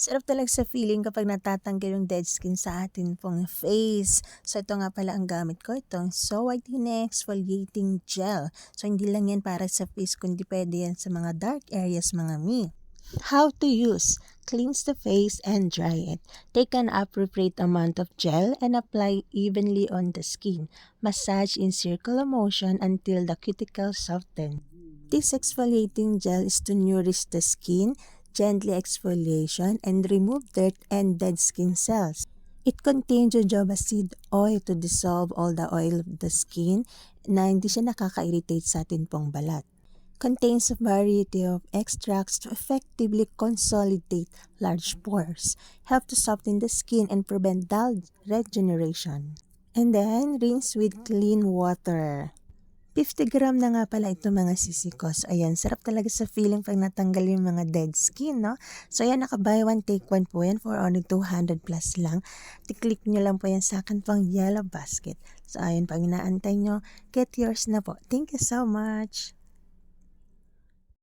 Sarap talaga sa feeling kapag natatanggal yung dead skin sa atin pong face. So ito nga pala ang gamit ko, itong So Whitening Exfoliating Gel. So hindi lang yan para sa face, kundi pwede yan sa mga dark areas mga mi. How to use: cleanse the face and dry it. Take an appropriate amount of gel and apply evenly on the skin. Massage in circular motion until the cuticles soften. This exfoliating gel is to nourish the skin, gently exfoliation, and remove dirt and dead skin cells. It contains jojoba seed oil to dissolve all the oil of the skin na hindi siya nakaka-irritate sa atin pong balat. Contains a variety of extracts to effectively consolidate large pores, help to soften the skin and prevent dull regeneration. And then, rinse with clean water. 50 gram na nga pala ito mga sisikos. Ayan, sarap talaga sa feeling pag natanggal yung mga dead skin, no? So ayan, naka-buy one, take one po yan for only 200 plus lang. Tiklik nyo lang po yan sa akin pang yellow basket. So ayun, pag inaantay nyo, get yours na po. Thank you so much!